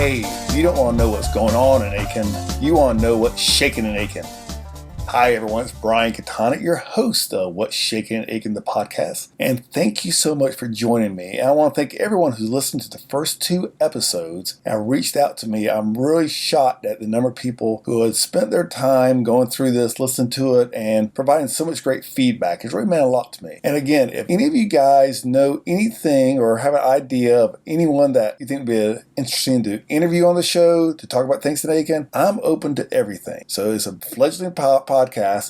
Hey, you don't want to know what's going on in Aiken. You want to know what's shaking in Aiken. Hi everyone, it's Brian Katana, your host of What's Shaking in Aiken, the podcast. And thank you so much for joining me. And I want to thank everyone who listened to the first 2 episodes and reached out to me. I'm really shocked at the number of people who have spent their time going through this, listening to it, and providing so much great feedback. It's really meant a lot to me. And again, if any of you guys know anything or have an idea of anyone that you think would be interesting to interview on the show, to talk about things in Aiken, I'm open to everything. So it's a fledgling podcast.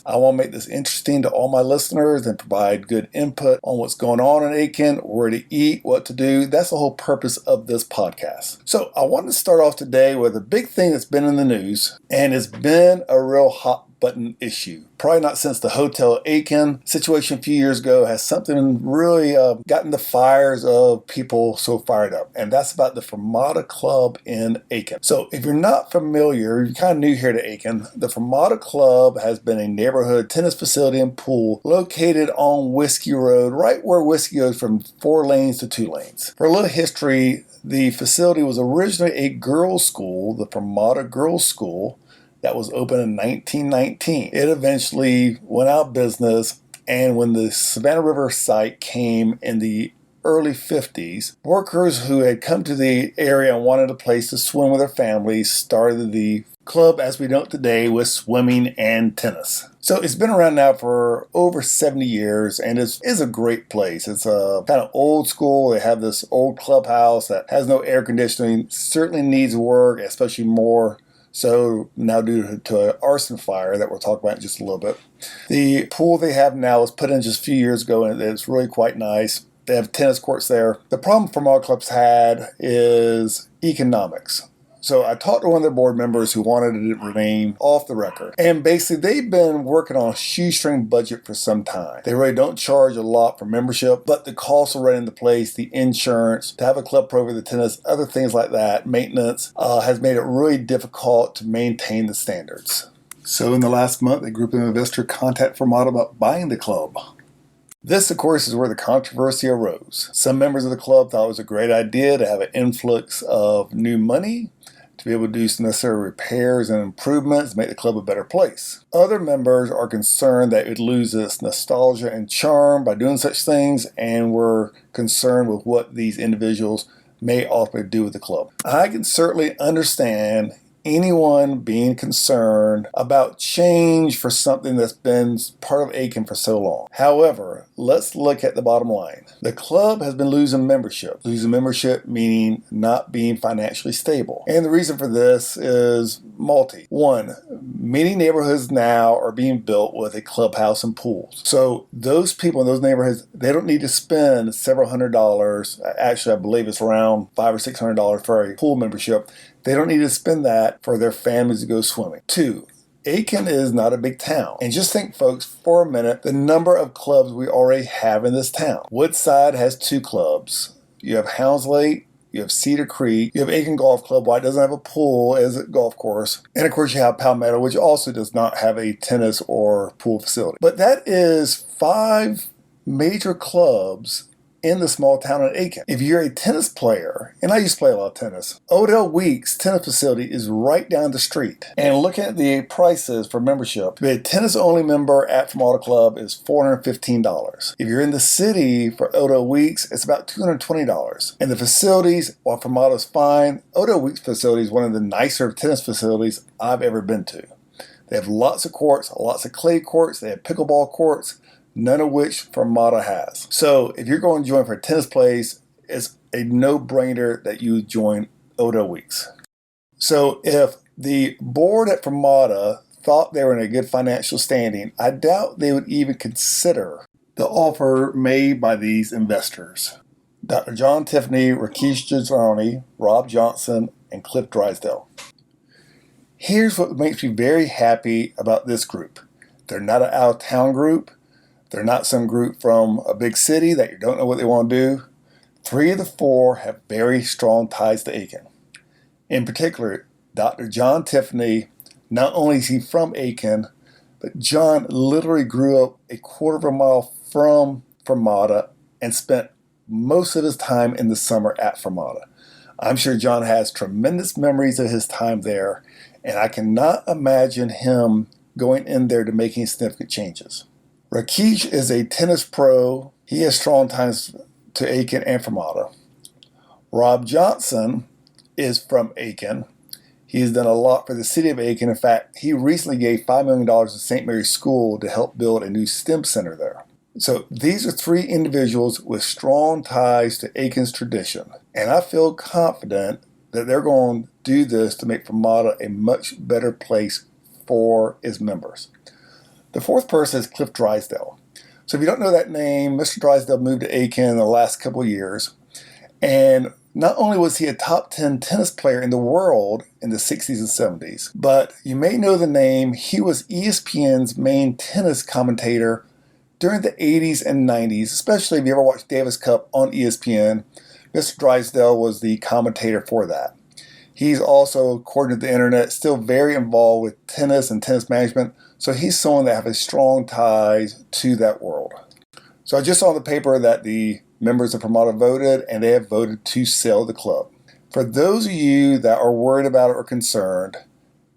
I want to make this interesting to all my listeners and provide good input on what's going on in Aiken, where to eat, what to do. That's the whole purpose of this podcast. So I wanted to start off today with a big thing that's been in the news, and it's been a real hot button issue. Probably not since the Hotel Aiken situation a few years ago has something really gotten the fires of people so fired up. And that's about the Fermata Club in Aiken. So if you're not familiar, you're kind of new here to Aiken, the Fermata Club has been a neighborhood tennis facility and pool located on Whiskey Road, right where Whiskey goes from 4 lanes to 2 lanes. For a little history, the facility was originally a girls' school, the Fermata Girls' School, that was open in 1919. It eventually went out of business, and when the Savannah River site came in the early 50s, workers who had come to the area and wanted a place to swim with their families started the club as we know it today with swimming and tennis. So it's been around now for over 70 years, and it is a great place. It's a kind of old school. They have this old clubhouse that has no air conditioning, certainly needs work, especially more so now due to an arson fire that we'll talk about in just a little bit. The pool they have now was put in just a few years ago, and it's really quite nice. They have tennis courts there. The problem Fermata Club's had is economics. So I talked to one of their board members who wanted it to remain off the record. And basically, they've been working on a shoestring budget for some time. They really don't charge a lot for membership, but the cost of renting the place, the insurance, to have a club program, the tennis, other things like that, maintenance, has made it really difficult to maintain the standards. So in the last month, a group of investors contacted Fermata about buying the club. This, of course, is where the controversy arose. Some members of the club thought it was a great idea to have an influx of new money, to be able to do some necessary repairs and improvements to make the club a better place. Other members are concerned that it would lose its nostalgia and charm by doing such things, and were concerned with what these individuals may ultimately do with the club. I can certainly understand anyone being concerned about change for something that's been part of Aiken for so long. However, let's look at the bottom line. The club has been losing membership. Losing membership meaning not being financially stable. And the reason for this is multi. One, many neighborhoods now are being built with a clubhouse and pools. So those people in those neighborhoods, they don't need to spend several $100s. Actually, I believe it's around $500 or $600 for a pool membership. They don't need to spend that for their families to go swimming. 2, Aiken is not a big town. And just think, folks, for a minute, the number of clubs we already have in this town. Woodside has 2 clubs. You have Hounds Lake, you have Cedar Creek, you have Aiken Golf Club, while it doesn't have a pool as a golf course. And of course you have Palmetto, which also does not have a tennis or pool facility. But that is 5 major clubs in the small town of Aiken. If you're a tennis player, and I used to play a lot of tennis, Odell Weeks tennis facility is right down the street. And looking at the prices for membership, to be a tennis-only member at Fermata Club is $415. If you're in the city for Odell Weeks, it's about $220. And the facilities, while Fermata's fine, Odell Weeks facility is one of the nicer tennis facilities I've ever been to. They have lots of courts, lots of clay courts, they have pickleball courts, none of which Fermata has. So if you're going to join for a tennis place, it's a no-brainer that you join Odell Weeks. So if the board at Fermata thought they were in a good financial standing, I doubt they would even consider the offer made by these investors. Dr. John Tiffany, Rakesh Jazrani, Rob Johnson, and Cliff Drysdale. Here's what makes me very happy about this group. They're not an out-of-town group. They're not some group from a big city that you don't know what they want to do. 3 of the 4 have very strong ties to Aiken. In particular, Dr. John Tiffany, not only is he from Aiken, but John literally grew up a quarter of a mile from Fermata and spent most of his time in the summer at Fermata. I'm sure John has tremendous memories of his time there, and I cannot imagine him going in there to make any significant changes. Rakesh is a tennis pro. He has strong ties to Aiken and Fermata. Rob Johnson is from Aiken. He has done a lot for the city of Aiken. In fact, he recently gave $5 million to St. Mary's School to help build a new STEM center there. So these are three individuals with strong ties to Aiken's tradition. And I feel confident that they're going to do this to make Fermata a much better place for its members. The fourth person is Cliff Drysdale. So if you don't know that name, Mr. Drysdale moved to Aiken in the last couple of years. And not only was he a top 10 tennis player in the world in the 60s and 70s, but you may know the name. He was ESPN's main tennis commentator during the 80s and 90s, especially if you ever watched Davis Cup on ESPN. Mr. Drysdale was the commentator for that. He's also, according to the internet, still very involved with tennis and tennis management, so he's someone that has strong ties to that world. So I just saw in the paper that the members of Fermata voted, and they have voted to sell the club. For those of you that are worried about it or concerned,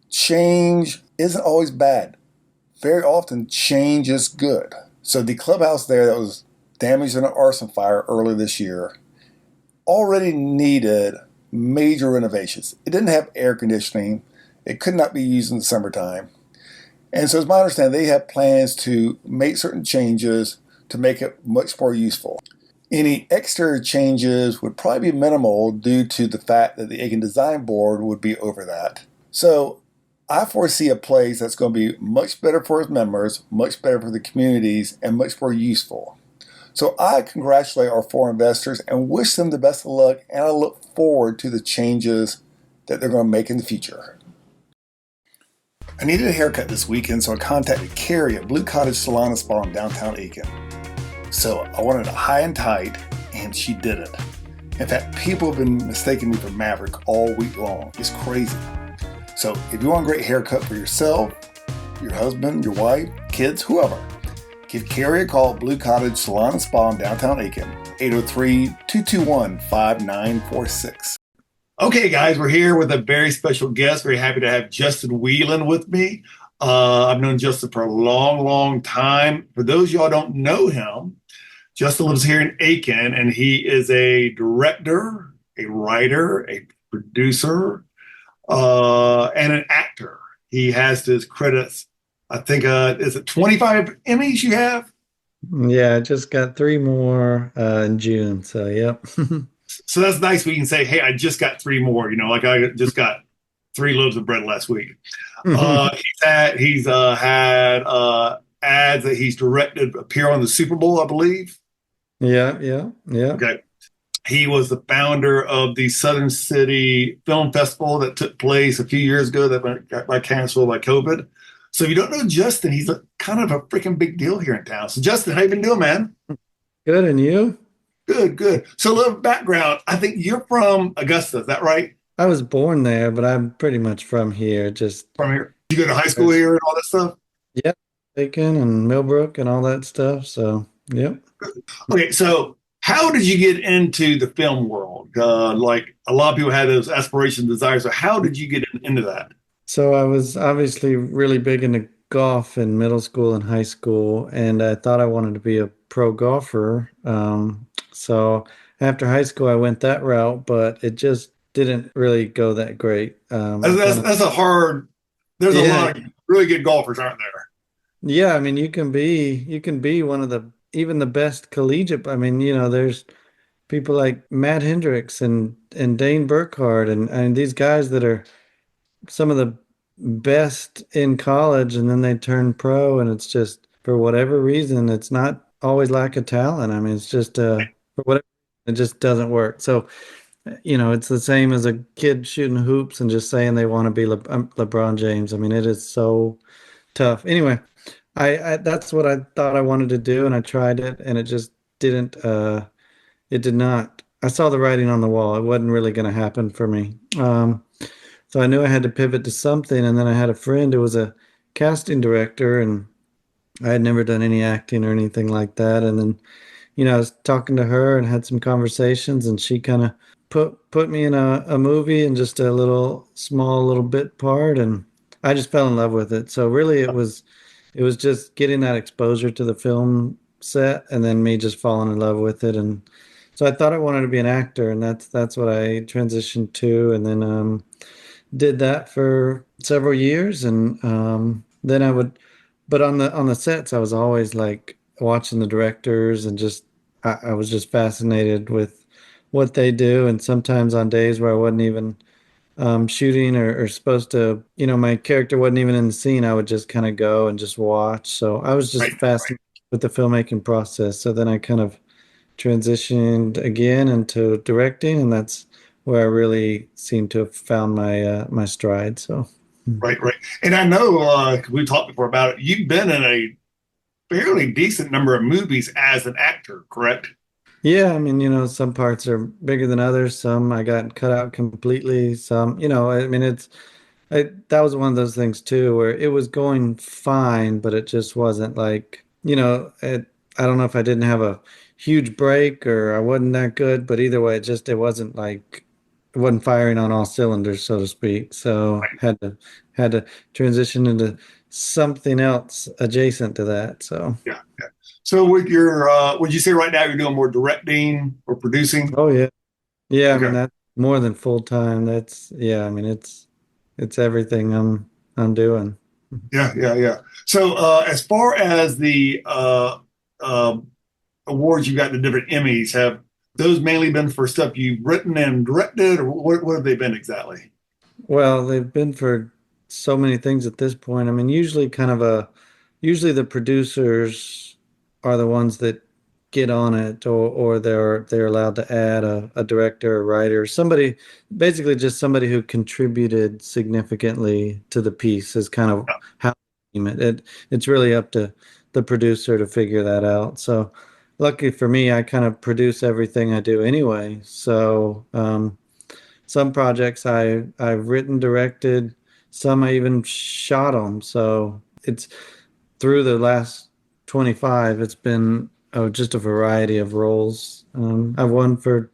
change isn't always bad. Very often, change is good. So the clubhouse there that was damaged in an arson fire earlier this year already needed major renovations. It didn't have air conditioning. It could not be used in the summertime. And so it's my understanding they have plans to make certain changes to make it much more useful. Any exterior changes would probably be minimal due to the fact that the Aiken Design Board would be over that. So I foresee a place that's going to be much better for its members, much better for the communities, and much more useful. So I congratulate our four investors and wish them the best of luck, and I look forward to the changes that they're going to make in the future. I needed a haircut this weekend, so I contacted Carrie at Blue Cottage Salon and Spa in downtown Aiken. So I wanted it high and tight, and she did it. In fact, people have been mistaking me for Maverick all week long. It's crazy. So if you want a great haircut for yourself, your husband, your wife, kids, whoever, give Carrie a call at Blue Cottage Salon and Spa in downtown Aiken, 803-221-5946. Okay, guys, we're here with a very special guest. Very happy to have Justin Wheelon with me. I've known Justin for a long, long time. For those of y'all who don't know him, Justin lives here in Aiken, and he is a director, a writer, a producer, and an actor. He has his credits, I think, is it 25 Emmys you have? Yeah, I just got three more in June. So, yep. So that's nice. We can say, hey, I just got three more, like I just got 3 loaves of bread last week. He's had ads that he's directed appear on the Super Bowl, I believe. Yeah. Okay. He was the founder of the Southern City Film Festival that took place a few years ago that got canceled by COVID. So if you don't know Justin, he's kind of a freaking big deal here in town. So Justin, how you been doing, man? Good, and you? Good. So a little background. I think you're from Augusta, is that right? I was born there, but I'm pretty much from here. From here. You go to high school here and all that stuff? Yep, Aiken and Millbrook and all that stuff. So, yep. Okay, so how did you get into the film world? Like a lot of people had those aspirations, desires. So how did you get into that? So I was obviously really big into golf in middle school and high school, and I thought I wanted to be a pro golfer. So after high school, I went that route, but it just didn't really go that great. That's a hard. There's a lot of really good golfers, aren't there? Yeah, I mean, you can be one of the even the best collegiate. I mean, there's people like Matt Hendricks and Dane Burkhardt and these guys that are some of the best in college, and then they turn pro, and it's just for whatever reason, it's not always lack of talent. I mean, it's just for whatever it just doesn't work. So, it's the same as a kid shooting hoops and just saying they want to be LeBron James. I mean, it is so tough. Anyway, I that's what I thought I wanted to do, and I tried it, and it just didn't. It did not. I saw the writing on the wall. It wasn't really going to happen for me. So I knew I had to pivot to something, and then I had a friend who was a casting director, and I had never done any acting or anything like that. And then, I was talking to her and had some conversations, and she kind of put me in a movie and just a little small little bit part, and I just fell in love with it. So really it was just getting that exposure to the film set and then me just falling in love with it. And so I thought I wanted to be an actor, and that's what I transitioned to. And then did that for several years, and then I would, but on the sets, I was always like watching the directors and just I was just fascinated with what they do. And sometimes on days where I wasn't even shooting or supposed to, my character wasn't even in the scene, I would just kind of go and just watch. So I was just Right. fascinated with the filmmaking process. So then I kind of transitioned again into directing, and that's where I really seem to have found my stride. So, Right, right. And I know 'cause we talked before about it. You've been in a fairly decent number of movies as an actor, correct? yeah, I mean, some parts are bigger than others. Some I got cut out completely. Some, I mean, that was one of those things too, where it was going fine, but it just wasn't like, I don't know if I didn't have a huge break or I wasn't that good, but either way, it wasn't like, it wasn't firing on all cylinders, so to speak. So had to transition into something else adjacent to that. So, Yeah, yeah. So with your, would you say right now you're doing more directing or producing? oh yeah. Yeah, I mean Okay. that's more than full time. That's yeah, I mean it's everything I'm doing. Yeah, yeah, yeah. So as far as the awards you got, the different Emmys, have those mainly been for stuff you've written and directed, or what have they been exactly? Well, they've been for so many things at this point. I mean, usually the producers are the ones that get on it, or they're allowed to add a director, a writer, somebody, basically just somebody who contributed significantly to the piece is kind of how they name it. It's really up to the producer to figure that out. So lucky for me, I kind of produce everything I do anyway. So some projects I've written, directed, some I even shot them. So it's through the last 25, it's been just a variety of roles. I've won for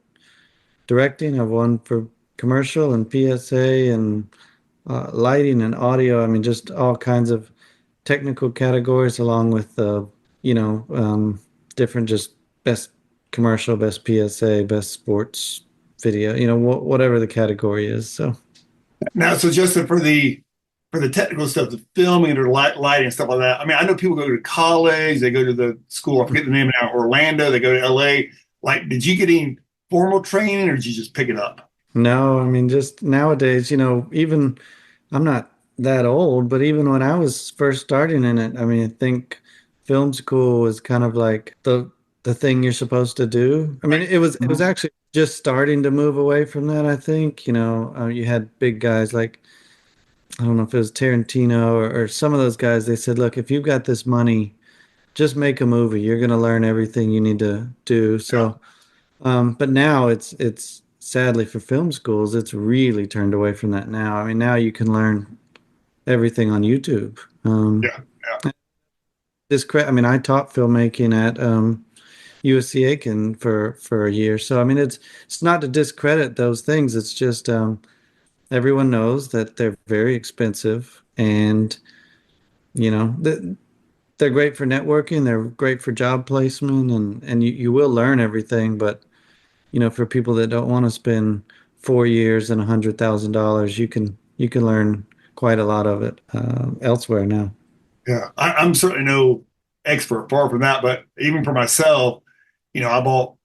directing, I've won for commercial and PSA and lighting and audio. I mean, just all kinds of technical categories, along with you know, different just best commercial, best PSA, best sports video, whatever the category is. So, Now, so Justin, for the technical stuff, the filming or lighting and stuff like that. I mean, I know people go to college, they go to the school. I forget the name now, Orlando. They go to LA. Like, did you get any formal training, or did you just pick it up? no, I mean, just nowadays, even I'm not that old, but even when I was first starting in it, I mean, I think film school was kind of like the thing you're supposed to do. I mean, Right. it was Mhm. actually just starting to move away from that, I think. You had big guys like I don't know if it was Tarantino or some of those guys. They said, look, if you've got this money, just make a movie. You're going to learn everything you need to do. Yeah, So, but now it's sadly for film schools, it's really turned away from that now. I mean, now you can learn everything on YouTube. yeah, yeah, I mean, I taught filmmaking at USC Aiken for a year. So I mean, it's not to discredit those things. It's just everyone knows that they're very expensive, and they're great for networking. They're great for job placement, and you will learn everything. But for people that don't want to spend 4 years and $100,000, you can learn quite a lot of it elsewhere now. yeah. I'm certainly no expert, far from that. But even for myself, I bought,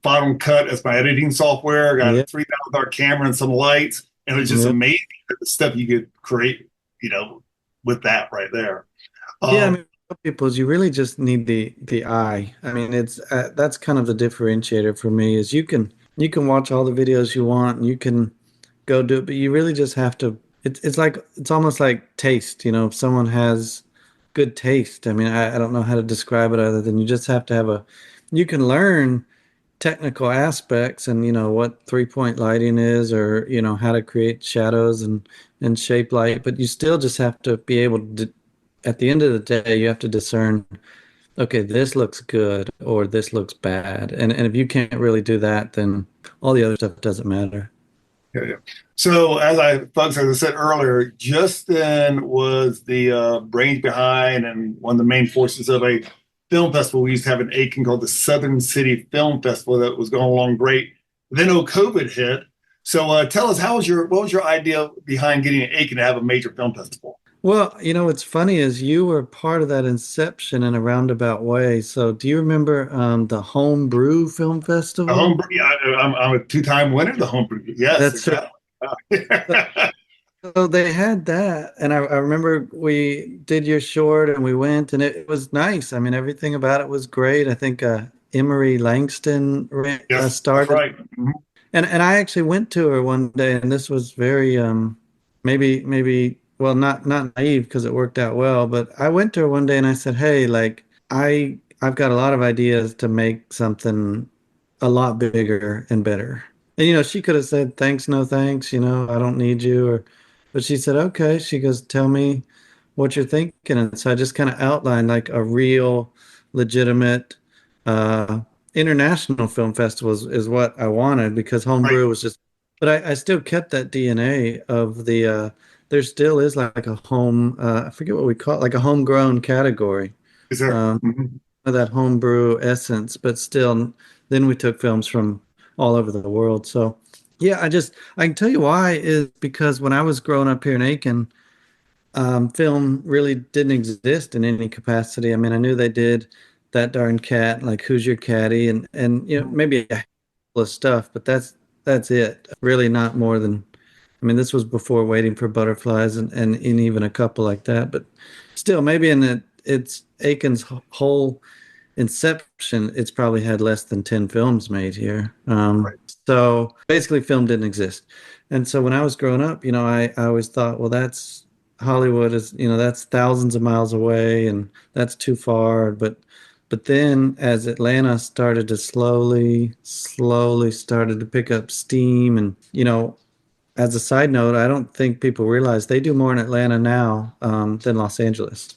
Final Cut as my editing software. I got a Yeah, $3,000 camera and some lights, and it was just yeah, amazing the stuff you could create, you know, with that right there. yeah. I Um, mean, for people is you really just need the eye. I mean, it's that's kind of the differentiator for me is you can watch all the videos you want and you can go do it, but you really just have to. It's almost like taste. If someone has good taste, I mean, I don't know how to describe it other than you just have to have a. You can learn technical aspects and what 3-point lighting is, or how to create shadows and shape light, but you still just have to be able to, at the end of the day, you have to discern okay, this looks good or this looks bad. And if you can't really do that, then all the other stuff doesn't matter. Yeah, yeah. So, folks, as I said earlier, Justin was the brains behind and one of the main forces of a film festival we used to have in Aiken called the Southern City Film Festival that was going along great. Then, COVID hit. So, tell us, what was your idea behind getting Aiken to have a major film festival? Well, what's funny is you were part of that inception in a roundabout way. So do you remember the Homebrew Film A Festival? home, yeah, I'm a two-time winner of the home. Yes, That's right. exactly. So they had that, and I remember we did your short, and we went, and it was nice. I mean, everything about it was great. I think Emery Langston Yes, that's started, right. Mhm. and I actually went to her one day, and this was very maybe well not naive because it worked out well, but I went to her one day and I said, "Hey, like I've got a lot of ideas to make something a lot bigger and better." And she could have said, "Thanks, no thanks, I don't need you," or but she said, "Okay." She goes, "Tell me what you're thinking." And so I just kind of outlined like a real legitimate uh international film festival is what I wanted because Right. homebrew was just, but I still kept that DNA of the there still is like a home I forget what we call it, like a homegrown category, Is there? um Mhm. of that homebrew essence, but still then we took films from all over the world. So yeah, I can tell you why is because when I was growing up here in Aiken, film really didn't exist in any capacity. I mean, I knew they did that darn cat, like Who's Your Caddy, and maybe a handful of stuff, but that's it. Really, not more than. I mean, this was before Waiting for Butterflies and even a couple like that, but still, maybe it's Aiken's whole inception, it's probably had less than 10 films made here. Right. So basically, film didn't exist. And so when I was growing up, I always thought, well, that's Hollywood is, that's thousands of miles away and that's too far. But then as Atlanta started to slowly started to pick up steam and, as a side note, I don't think people realize they do more in Atlanta now than Los Angeles.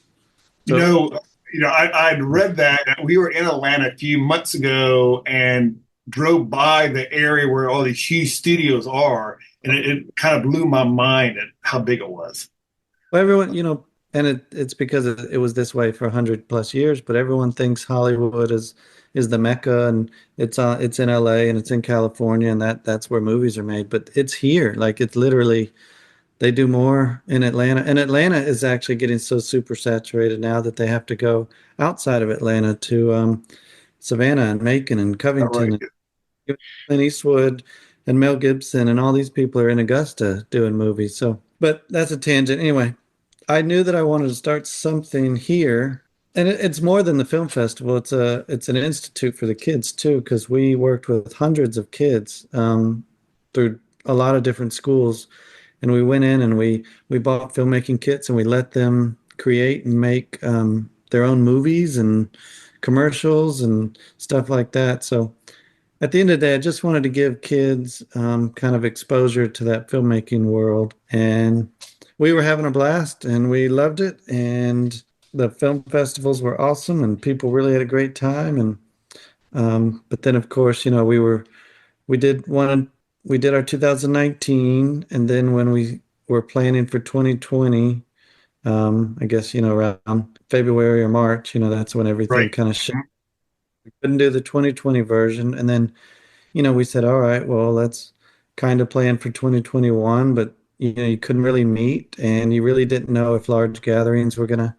You So know, I'd read that we were in Atlanta a few months ago and drove by the area where all these huge studios are, and it kind of blew my mind at how big it was. well, everyone, and it's because it was this way for 100 plus years, but everyone thinks Hollywood is the Mecca and it's in LA and it's in California and that's where movies are made, but it's here. Like it's literally they do more in Atlanta. And Atlanta is actually getting so super saturated now that they have to go outside of Atlanta to Savannah and Macon and All right. Covington and Clint Eastwood and Mel Gibson and all these people are in Augusta doing movies. So, but that's a tangent. Anyway, I knew that I wanted to start something here, and it's more than the film festival. It's an institute for the kids too, because we worked with hundreds of kids through a lot of different schools, and we went in and we bought filmmaking kits and we let them create and make their own movies and commercials and stuff like that. So at the end of the day, I just wanted to give kids kind of exposure to that filmmaking world. And we were having a blast and we loved it. And the film festivals were awesome and people really had a great time. And but then of course, we did one we did our 2019 and then when we were planning for 2020, I guess, around February or March, that's when everything Right. kind of we couldn't do the 2020 version. And then we said, all right, well, let's kind of plan for 2021, but you couldn't really meet and you really didn't know if large gatherings were going to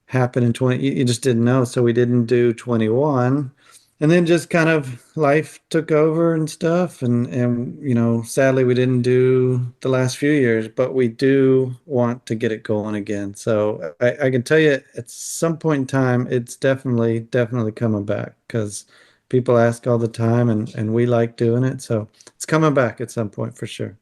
happen in 20, you just didn't know. So we didn't do 21. And then just kind of life took over and stuff. And sadly, we didn't do the last few years, but we do want to get it going again. So I can tell you at some point in time, it's definitely coming back because people ask all the time and we like doing it. So it's coming back at some point for sure.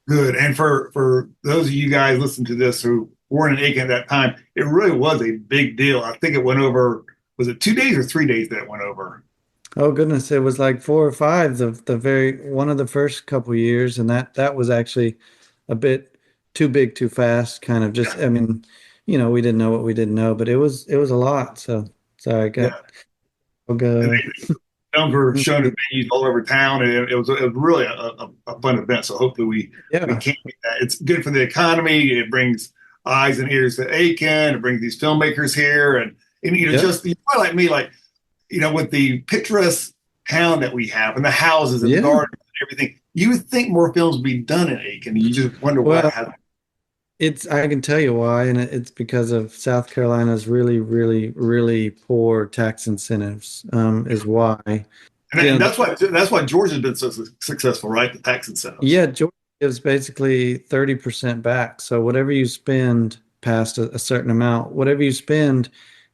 Good. And for those of you guys listening to this who weren't in Aiken at that time, it really was a big deal. I think it went over, was it 2 days or 3 days that it went over? Oh goodness, it was like 4 or 5 the very one of the first couple years, and that was actually a bit too big, too fast, kind of just. Yeah. I mean, we didn't know what we didn't know, but it was a lot. So Sorry, I got Yeah. I'll And go. films were shown in venues all over town, and it was really a fun event. So hopefully we Yeah, can make that. It's good for the economy. It brings eyes and ears to Aiken. It brings these filmmakers here, and yeah, just you're probably like me, like with the picturesque town that we have, and the houses and the yeah. gardens and everything. You would think more films would be done in Aiken. You just wonder why it Well, hasn't. it's I can tell you why, and it's because of South Carolina's really, really, really poor tax incentives, is why. And The that's why Georgia's been so successful, right? The tax incentives. Yeah, Georgia gives basically 30% back. So whatever you spend past a certain amount, whatever you spend,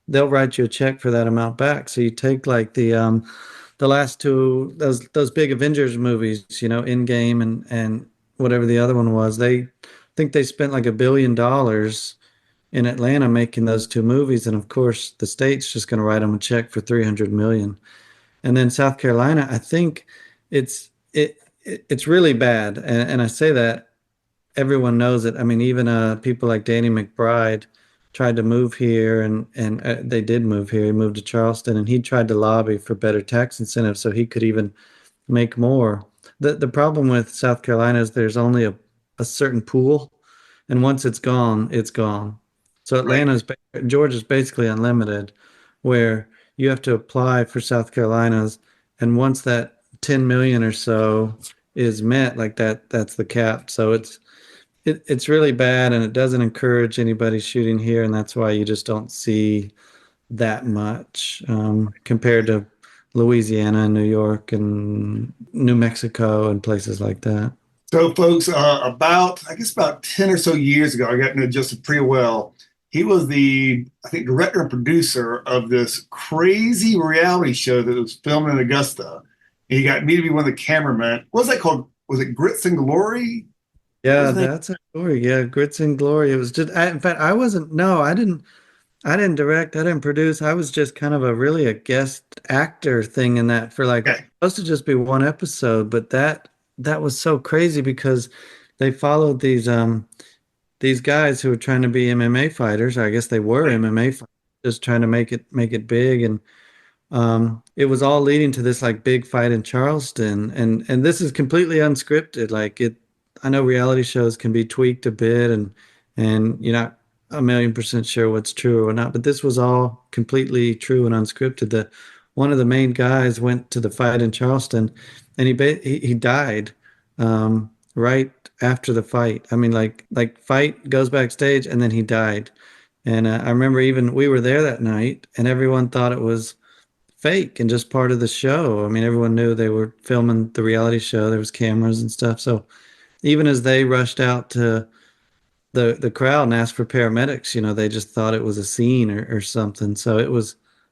they'll write you a check for that amount back. So you take like the last two those big Avengers movies, Endgame and whatever the other one was. They think they spent like $1 billion in Atlanta making those two movies, and of course the state's just going to write them a check for 300 million. And then South Carolina, I think it's really bad, and I say that everyone knows it. I mean, even people like Danny McBride tried to move here, and they did move here. He moved to Charleston, and he tried to lobby for better tax incentives so he could even make more. The problem with South Carolina is there's only a certain pool, and once it's gone, it's gone. So Right. Georgia's basically unlimited, where you have to apply for South Carolina's, and once that 10 million or so is met, like that's the cap. So it's really bad, and it doesn't encourage anybody shooting here, and that's why you just don't see that much compared to Louisiana and New York and New Mexico and places like that. So, folks, I guess about 10 or so years ago, I got to know Justin pretty well. He was I think, director and producer of this crazy reality show that was filmed in Augusta. And he got me to be one of the cameramen. What was that called? Was it Grits and Glory? What was Yeah, the name? that's a story. Yeah, Grits and Glory. It was just, in fact, I wasn't, no, I didn't direct, I didn't produce. I was just kind of a guest actor thing in that for like, Okay. supposed to just be one episode, but that was so crazy because they followed these guys who were trying to be MMA fighters. I guess they were Right. MMA fighters, just trying to make it big, and it was all leading to this like big fight in Charleston, and this is completely unscripted. Like I know reality shows can be tweaked a bit, and you're not a million percent sure what's true or not, but this was all completely true and unscripted. That one of the main guys went to the fight in Charleston, and he died right after the fight. I mean, like fight goes backstage, and then he died. And I remember even we were there that night, and everyone thought it was fake and just part of the show. I mean, everyone knew they were filming the reality show. There was cameras and stuff. So even as they rushed out to the crowd and asked for paramedics, they just thought it was a scene or something. So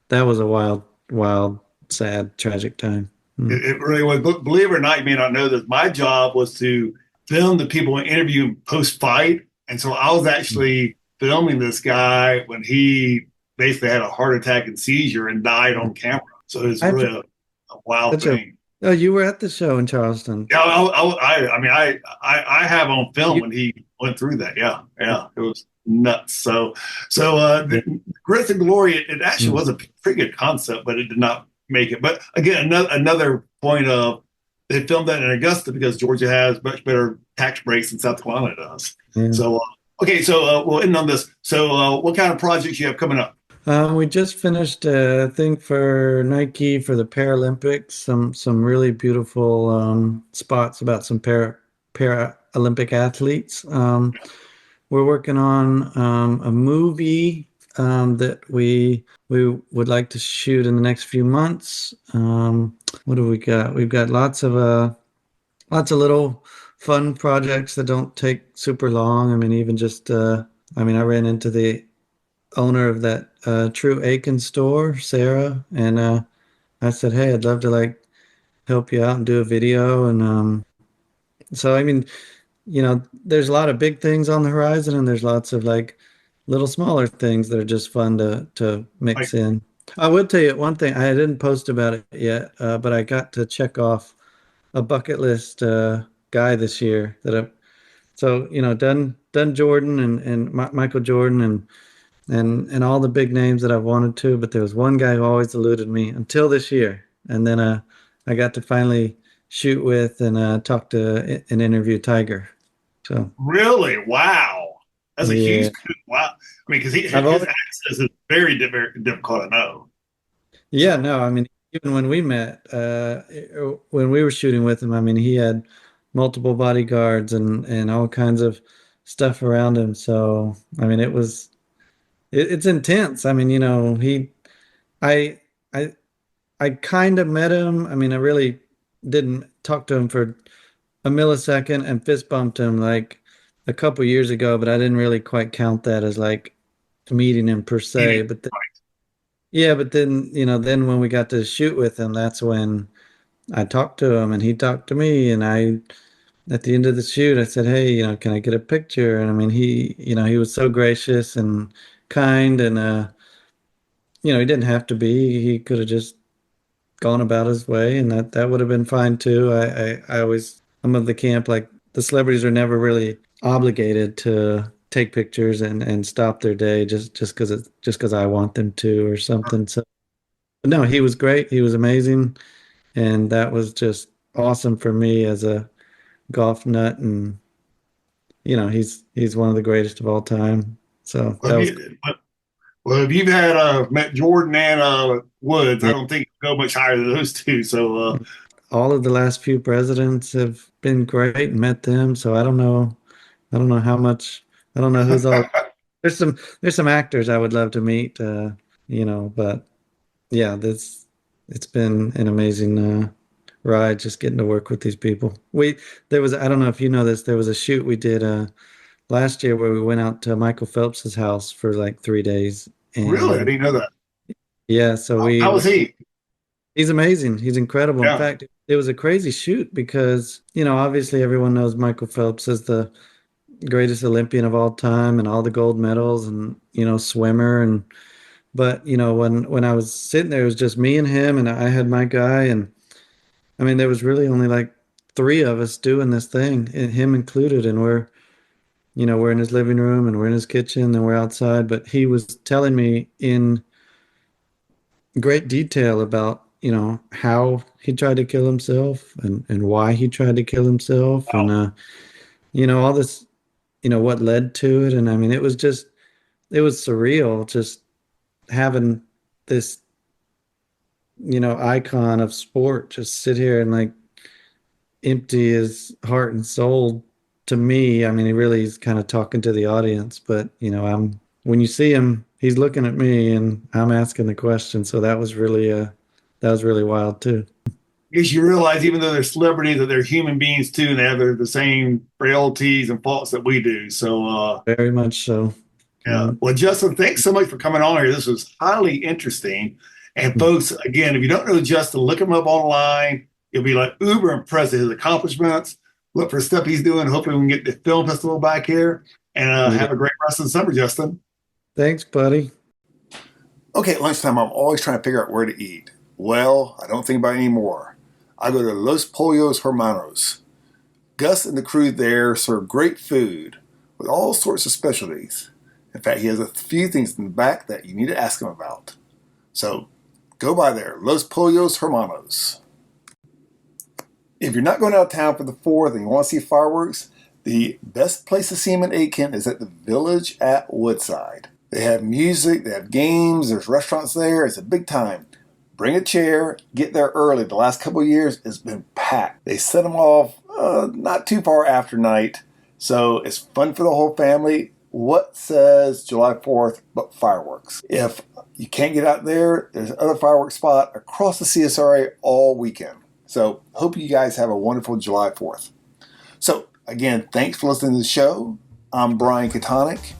that was a wild, wild, sad, tragic time. Mm. It really was. Believe it or not, you may not know this. My job was to film the people and interview post fight. And so I was actually filming this guy when he basically had a heart attack and seizure and died on camera. So it's I have really to, a wild such a, thing. oh, you were at the show in Charleston. Yeah, I mean, I have on film You, when he went through that. Yeah, yeah, it was nuts. yeah. The Grits and Glory, it actually Mm. was a pretty good concept, but it did not make it. But again, another point of they filmed that in Augusta because Georgia has much better tax breaks than South Carolina does. Yeah. So okay, so we'll end on this. So what kind of projects you have coming up? We just finished a thing for Nike for the Paralympics. Some really beautiful spots about some Paralympic athletes. We're working on a movie that we would like to shoot in the next few months. What do we got? We've got lots of little fun projects that don't take super long. I mean, even just I mean, I ran into the owner of that True Aiken store, Sarah, and I said, "Hey, I'd love to like help you out and do a video." And so, I mean, there's a lot of big things on the horizon, and there's lots of like little smaller things that are just fun to Like, mix in. I would tell you one thing. I didn't post about it yet, but I got to check off a bucket list guy this year that I so done Jordan and Michael Jordan and and all the big names that I've wanted to, but there was one guy who always eluded me until this year. And then I got to finally shoot with and talk to and interview Tiger. So Really? Wow. That's a yeah, huge wow. I mean, because I've his always access is very difficult to know. yeah, So no, I mean even when we met, when we were shooting with him, I mean he had multiple bodyguards and all kinds of stuff around him. So I mean it's intense. I mean, I I I kind of met him. I mean, I really didn't talk to him for a millisecond and fist bumped him like a couple years ago, but I didn't really quite count that as like meeting him per se. But yeah, but then, then when we got to shoot with him, that's when I talked to him and he talked to me. And at the end of the shoot, I said, "Hey, can I get a picture?" And I mean, he was so gracious and kind and, he didn't have to be. He could have just gone about his way, and that would have been fine too. I'm of the camp like the celebrities are never really obligated to take pictures and stop their day just because I want them to or something. So but no, he was great. He was amazing, and that was just awesome for me as a golf nut. And he's one of the greatest of all time. So well, that was if you've had met Jordan and Woods, I yeah. don't think you go much higher than those two. So All of the last few presidents have been great. Met them, so I don't know how much. I don't know who's all. There's some actors I would love to meet. But yeah, this it's been an amazing ride just getting to work with these people. There was I don't know if you know this. There was a shoot we did last year where we went out to Michael Phelps's house for like 3 days, really, I and didn't know that. yeah, so How was he? he's amazing. He's incredible. In Yeah. fact, it was a crazy shoot because obviously everyone knows Michael Phelps as the greatest Olympian of all time and all the gold medals and swimmer. And but when I was sitting there, it was just me and him, and I had my guy. And I mean there was really only like three of us doing this thing, and him included. And we're in his living room and we're in his kitchen and we're outside, but he was telling me in great detail about how he tried to kill himself and why he tried to kill himself. And Wow. all this, what led to it. And I mean it was surreal just having this icon of sport just sit here and like empty his heart and soul to me. I mean he really is kind of talking to the audience, but I'm when you see him he's looking at me and I'm asking the question. So that was really wild too. Because you realize even though they're celebrities, that they're human beings too, and they have the same frailties and faults that we do. So Very much so. yeah. Well, Justin, thanks so much for coming on here. This was highly interesting. And folks, again, if you don't know Justin, look him up online. You'll be like uber impressed with his accomplishments. Look for stuff he's doing. Hopefully, we can get the film festival back here and Yeah. have a great rest of the summer, Justin. Thanks, buddy. Okay, at lunchtime, I'm always trying to figure out where to eat. Well, I don't think about it anymore. I go to Los Pollos Hermanos. Gus and the crew there serve great food with all sorts of specialties. In fact, he has a few things in the back that you need to ask him about. So go by there, Los Pollos Hermanos. If you're not going out of town for the 4th and you want to see fireworks, the best place to see them in Aiken is at the Village at Woodside. They have music, they have games, there's restaurants there. It's a big time. Bring a chair, get there early. The last couple of years, it's been packed. They set them off not too far after night, so it's fun for the whole family. What says July 4th but fireworks? If you can't get out there, there's another fireworks spot across the CSRA all weekend. So hope you guys have a wonderful July 4th. So again, thanks for listening to the show. I'm Brian Katonic.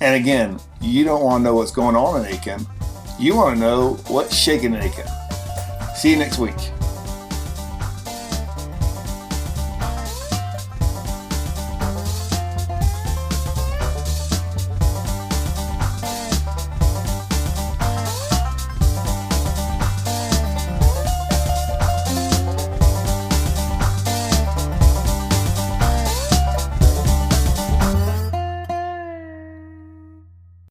And again, you don't want to know what's going on in Aiken. You want to know what's shaking in Aiken. See you next week.